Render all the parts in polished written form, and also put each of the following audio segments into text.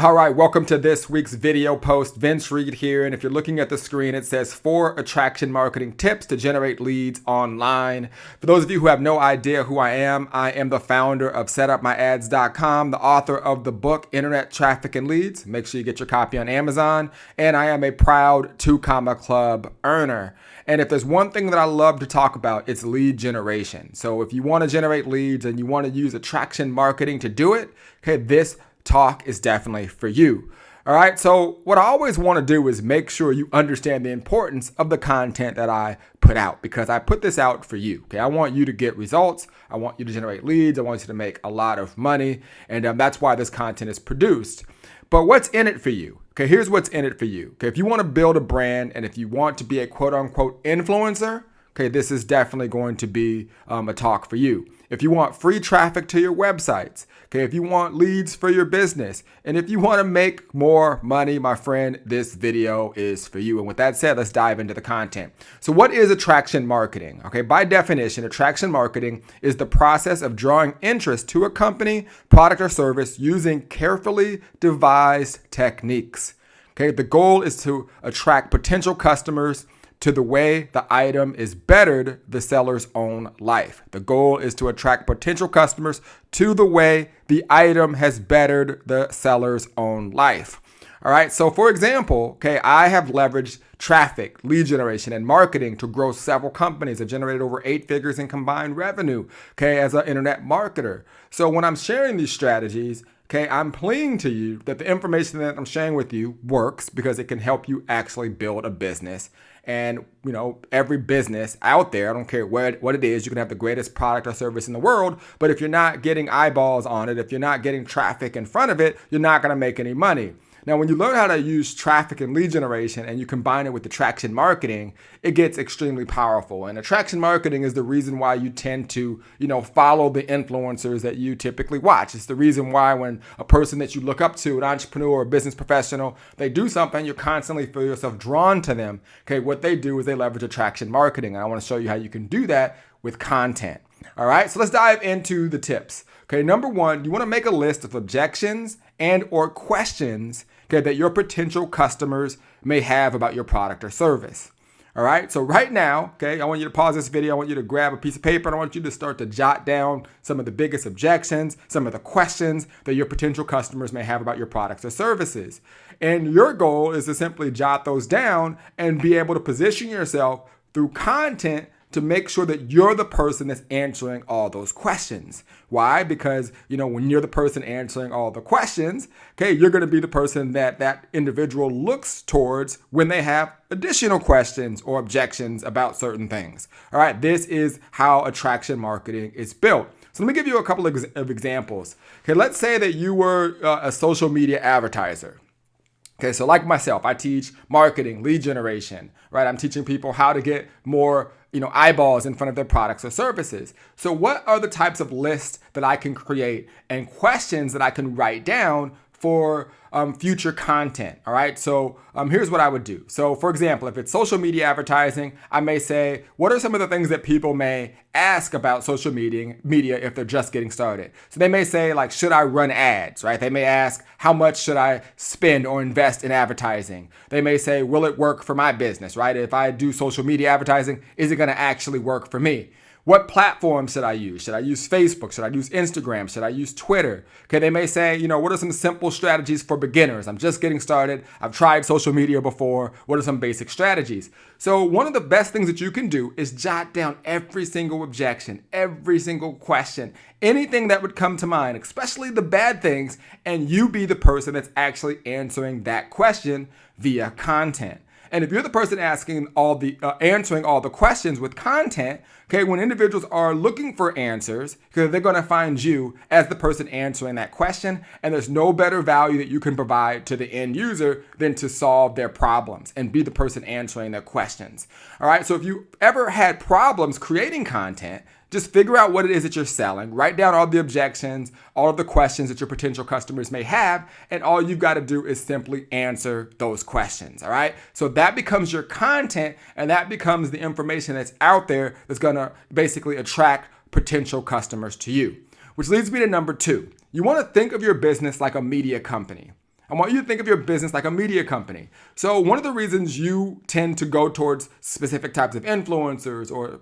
All right, welcome to this week's video post. Vince Reed here, and if you're looking at the screen, it says 4 attraction marketing tips to generate leads online. For those of you who have no idea who I am the founder of setupmyads.com, the author of the book Internet Traffic and Leads. Make sure you get your copy on Amazon, and I am a proud 2 Comma Club earner. And if there's one thing that I love to talk about, it's lead generation. So if you want to generate leads and you want to use attraction marketing to do it, okay, this talk is definitely for you. All right. So what I always want to do is make sure you understand the importance of the content that I put out, because I put this out for you. Okay. I want you to get results. I want you to generate leads. I want you to make a lot of money. And that's why this content is produced. But what's in it for you? Okay. Here's what's in it for you. Okay. If you want to build a brand and if you want to be a quote unquote influencer, okay, this is definitely going to be a talk for you. If you want free traffic to your websites, okay, if you want leads for your business, and if you want to make more money, my friend, this video is for you. And with that said, let's dive into the content. So what is attraction marketing? Okay, by definition, attraction marketing is the process of drawing interest to a company, product, or service using carefully devised techniques. Okay, the goal is to attract potential customers to the way the item is bettered the seller's own life. The goal is to attract potential customers to the way the item has bettered the seller's own life. All right. So for example, okay, I have leveraged traffic, lead generation, and marketing to grow several companies that generated over 8 figures in combined revenue, okay, as an internet marketer. So when I'm sharing these strategies, okay, I'm pleading to you that the information that I'm sharing with you works because it can help you actually build a business. And, you know, every business out there, I don't care what it is, you can have the greatest product or service in the world, but if you're not getting eyeballs on it, if you're not getting traffic in front of it, you're not going to make any money. Now, when you learn how to use traffic and lead generation and you combine it with attraction marketing, it gets extremely powerful. And attraction marketing is the reason why you tend to, follow the influencers that you typically watch. It's the reason why when a person that you look up to, an entrepreneur or a business professional, they do something, you constantly feel yourself drawn to them. Okay, what they do is they leverage attraction marketing. And I want to show you how you can do that with content. All right, so let's dive into the tips. Okay, number 1, you want to make a list of objections and or questions, okay, that your potential customers may have about your product or service. All right, so right now, okay, I want you to pause this video. I want you to grab a piece of paper and I want you to start to jot down some of the biggest objections, some of the questions that your potential customers may have about your products or services. And your goal is to simply jot those down and be able to position yourself through content to make sure that you're the person that's answering all those questions. Why? Because, when you're the person answering all the questions, okay, you're going to be the person that individual looks towards when they have additional questions or objections about certain things. All right, this is how attraction marketing is built. So let me give you a couple of examples. Okay, let's say that you were a social media advertiser. Okay, so like myself, I teach marketing, lead generation, right? I'm teaching people how to get more, eyeballs in front of their products or services. So what are the types of lists that I can create and questions that I can write down for future content? All right. So here's what I would do. So for example, if it's social media advertising, I may say, what are some of the things that people may ask about social media if they're just getting started? So they may say, like, should I run ads, right? They may ask, how much should I spend or invest in advertising? They may say, will it work for my business, right? If I do social media advertising, is it going to actually work for me? What platform should I use? Should I use Facebook? Should I use Instagram? Should I use Twitter? Okay, they may say, what are some simple strategies for beginners? I'm just getting started. I've tried social media before. What are some basic strategies? So one of the best things that you can do is jot down every single objection, every single question, anything that would come to mind, especially the bad things, and you be the person that's actually answering that question via content. And if you're the person answering all the questions with content, okay, when individuals are looking for answers, because they're going to find you as the person answering that question, and there's no better value that you can provide to the end user than to solve their problems and be the person answering their questions. All right, so if you ever had problems creating content, just figure out what it is that you're selling, write down all the objections, all of the questions that your potential customers may have, and all you've got to do is simply answer those questions, all right? So that becomes your content, and that becomes the information that's out there that's going to basically attract potential customers to you. Which leads me to number 2. You want to think of your business like a media company. I want you to think of your business like a media company. So one of the reasons you tend to go towards specific types of influencers or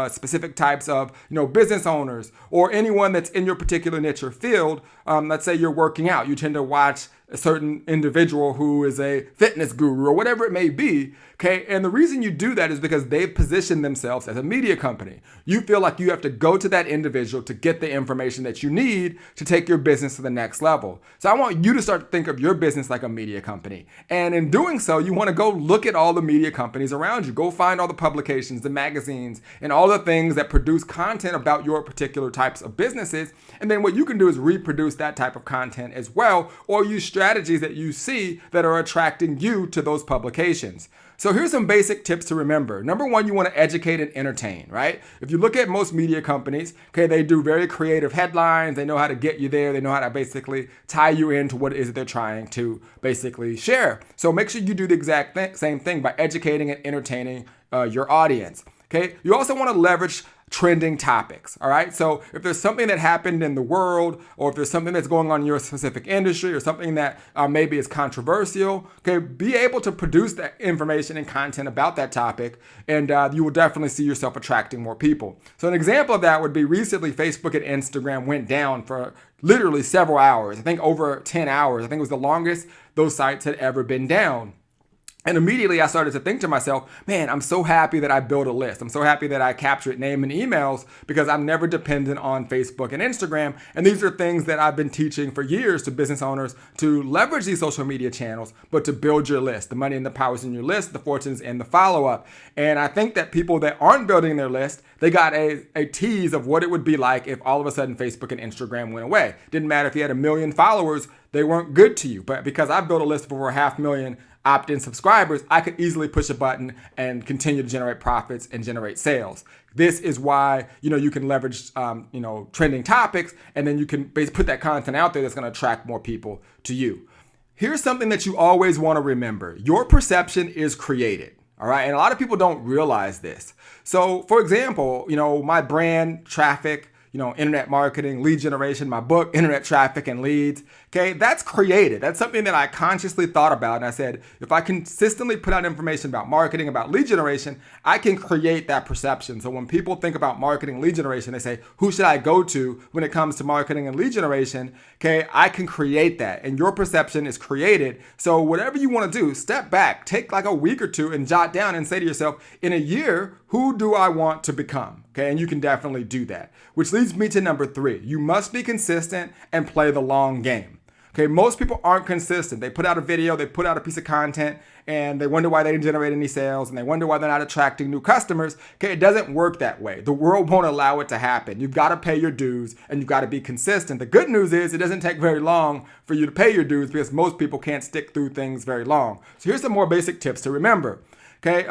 specific types of business owners or anyone that's in your particular niche or field, let's say you're working out, you tend to watch a certain individual who is a fitness guru or whatever it may be, okay? And the reason you do that is because they've positioned themselves as a media company. You feel like you have to go to that individual to get the information that you need to take your business to the next level. So I want you to start to think of your business like a media company. And in doing so, you want to go look at all the media companies around you. Go find all the publications, the magazines, and all the things that produce content about your particular types of businesses. And then what you can do is reproduce that type of content as well, or use strategies that you see that are attracting you to those publications. So here's some basic tips to remember. Number one, you want to educate and entertain, right? If you look at most media companies, okay, they do very creative headlines. They know how to get you there. They know how to basically tie you into what it is that they're trying to basically share. So make sure you do the exact same thing by educating and entertaining your audience. Okay, you also want to leverage trending topics. All right. So if there's something that happened in the world, or if there's something that's going on in your specific industry, or something that maybe is controversial, okay, be able to produce that information and content about that topic, and you will definitely see yourself attracting more people. So an example of that would be recently Facebook and Instagram went down for literally several hours. I think over 10 hours. I think it was the longest those sites had ever been down. And immediately I started to think to myself, man, I'm so happy that I built a list. I'm so happy that I captured name and emails, because I'm never dependent on Facebook and Instagram. And these are things that I've been teaching for years to business owners, to leverage these social media channels, but to build your list. The money and the power is in your list, the fortunes and the follow-up. And I think that people that aren't building their list, they got a tease of what it would be like if all of a sudden Facebook and Instagram went away. Didn't matter if you had 1 million followers, they weren't good to you. But because I built a list of over 500,000 opt-in subscribers, I could easily push a button and continue to generate profits and generate sales. This is why, you can leverage, trending topics, and then you can basically put that content out there that's going to attract more people to you. Here's something that you always want to remember. Your perception is created. All right. And a lot of people don't realize this. So for example, my brand, traffic, internet marketing, lead generation, my book, Internet Traffic and Leads. Okay, that's created. That's something that I consciously thought about. And I said, if I consistently put out information about marketing, about lead generation, I can create that perception. So when people think about marketing, lead generation, they say, who should I go to when it comes to marketing and lead generation? Okay, I can create that. And your perception is created. So whatever you want to do, step back, take like a week or two and jot down and say to yourself, in a year, who do I want to become? Okay, and you can definitely do that. Which leads me to number 3. You must be consistent and play the long game. Okay, most people aren't consistent. They put out a video, they put out a piece of content, and they wonder why they didn't generate any sales, and they wonder why they're not attracting new customers. Okay, it doesn't work that way. The world won't allow it to happen. You've got to pay your dues, and you've got to be consistent. The good news is it doesn't take very long for you to pay your dues, because most people can't stick through things very long. So here's some more basic tips to remember. Okay,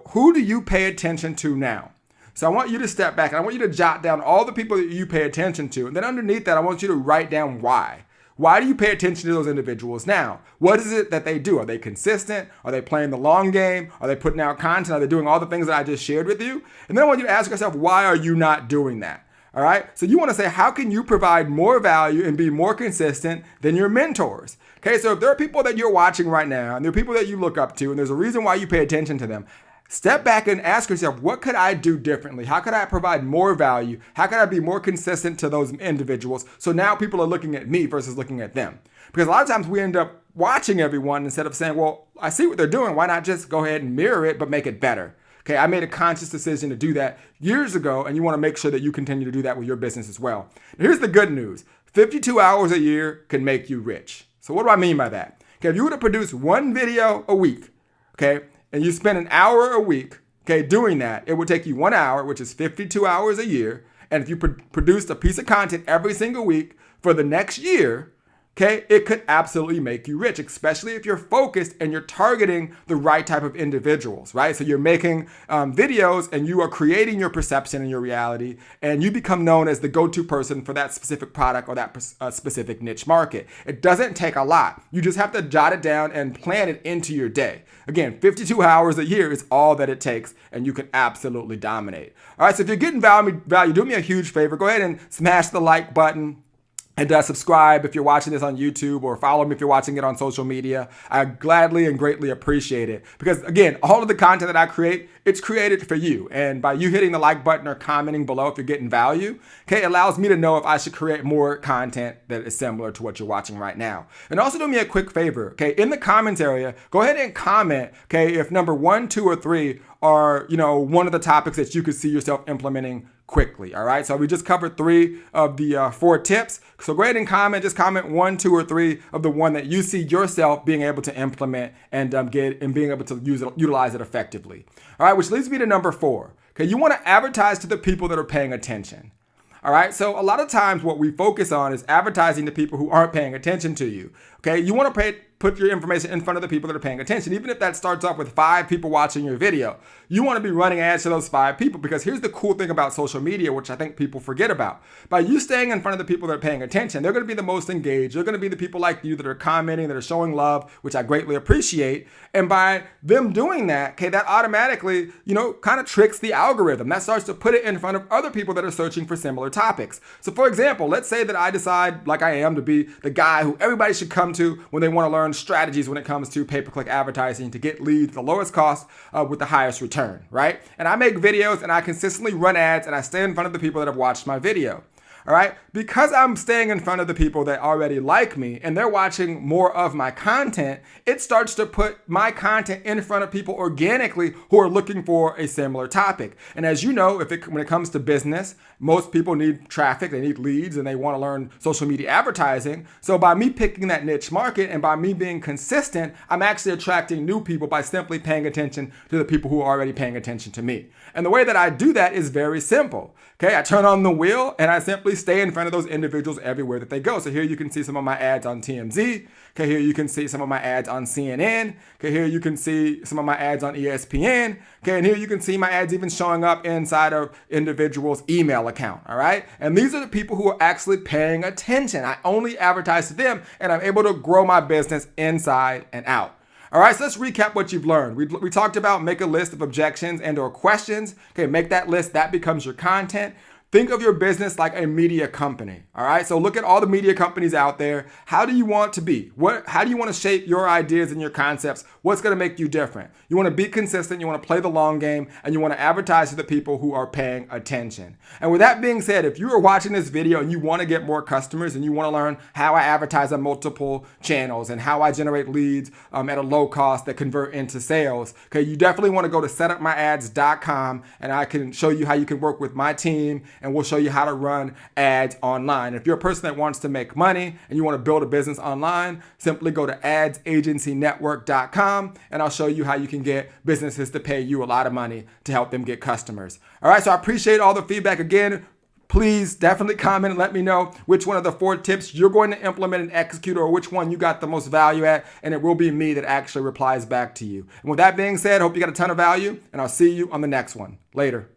who do you pay attention to now? So I want you to step back and I want you to jot down all the people that you pay attention to. And then underneath that, I want you to write down why. Why do you pay attention to those individuals now? What is it that they do? Are they consistent? Are they playing the long game? Are they putting out content? Are they doing all the things that I just shared with you? And then I want you to ask yourself, why are you not doing that? All right. So you want to say, how can you provide more value and be more consistent than your mentors? Okay. So if there are people that you're watching right now and there are people that you look up to and there's a reason why you pay attention to them, step back and ask yourself, what could I do differently? How could I provide more value? How could I be more consistent to those individuals? So now people are looking at me versus looking at them. Because a lot of times we end up watching everyone instead of saying, well, I see what they're doing. Why not just go ahead and mirror it, but make it better? Okay, I made a conscious decision to do that years ago, and you want to make sure that you continue to do that with your business as well. Here's the good news. 52 hours a year can make you rich. So what do I mean by that? Okay, if you were to produce one video a week, okay, and you spend an hour a week, okay, doing that, it would take you 1 hour, which is 52 hours a year. And if you produced a piece of content every single week for the next year, okay, it could absolutely make you rich, especially if you're focused and you're targeting the right type of individuals, right? So you're making videos and you are creating your perception and your reality, and you become known as the go-to person for that specific product or that specific niche market. It doesn't take a lot. You just have to jot it down and plan it into your day. Again, 52 hours a year is all that it takes, and you can absolutely dominate. All right, so if you're getting value, do me a huge favor. Go ahead and smash the like button. And subscribe if you're watching this on YouTube, or follow me if you're watching it on social media. I gladly and greatly appreciate it. Because again, all of the content that I create, it's created for you. And by you hitting the like button or commenting below if you're getting value, okay, it allows me to know if I should create more content that is similar to what you're watching right now. And also do me a quick favor, okay, in the comments area, go ahead and comment, okay, if number 1, 2, or 3 are, one of the topics that you could see yourself implementing quickly. All right. So we just covered 3 of the 4 tips. So go ahead and comment. Just comment 1, 2, or 3 of the one that you see yourself being able to implement and being able to utilize it effectively. All right. Which leads me to number 4. Okay. You want to advertise to the people that are paying attention. All right. So a lot of times what we focus on is advertising to people who aren't paying attention to you. Okay. You want to put your information in front of the people that are paying attention. Even if that starts off with 5 people watching your video, you want to be running ads to those 5 people, because here's the cool thing about social media, which I think people forget about. By you staying in front of the people that are paying attention, they're going to be the most engaged. They're going to be the people like you that are commenting, that are showing love, which I greatly appreciate. And by them doing that, okay, that automatically, kind of tricks the algorithm. That starts to put it in front of other people that are searching for similar topics. So for example, let's say that I decide, like I am, to be the guy who everybody should come to when they want to learn strategies when it comes to pay-per-click advertising to get leads at the lowest cost with the highest return, right? And I make videos and I consistently run ads and I stay in front of the people that have watched my video. All right, because I'm staying in front of the people that already like me and they're watching more of my content, it starts to put my content in front of people organically who are looking for a similar topic. And as you know, when it comes to business, most people need traffic, they need leads, and they want to learn social media advertising. So by me picking that niche market and by me being consistent, I'm actually attracting new people by simply paying attention to the people who are already paying attention to me. And the way that I do that is very simple. Okay, I turn on the wheel and I simply stay in front of those individuals everywhere that they go. So here you can see some of my ads on TMZ. Okay, here you can see some of my ads on CNN. Okay, here you can see some of my ads on ESPN. Okay, and here you can see my ads even showing up inside of individuals' email account. All right, and these are the people who are actually paying attention. I only advertise to them, and I'm able to grow my business inside and out. All right, so let's recap what you've learned. We talked about make a list of objections and or questions. Okay, make that list. That becomes your content. Think of your business like a media company. All right, so look at all the media companies out there. How do you want to be? How do you want to shape your ideas and your concepts? What's going to make you different? You want to be consistent. You want to play the long game, and you want to advertise to the people who are paying attention. And with that being said, if you are watching this video and you want to get more customers and you want to learn how I advertise on multiple channels and how I generate leads at a low cost that convert into sales, okay, you definitely want to go to setupmyads.com, and I can show you how you can work with my team, and we'll show you how to run ads online. If you're a person that wants to make money and you want to build a business online, simply go to adsagencynetwork.com, and I'll show you how you can get businesses to pay you a lot of money to help them get customers. All right, so I appreciate all the feedback. Again, please definitely comment and let me know which one of the 4 tips you're going to implement and execute, or which one you got the most value at, and it will be me that actually replies back to you. And with that being said, I hope you got a ton of value, and I'll see you on the next one. Later.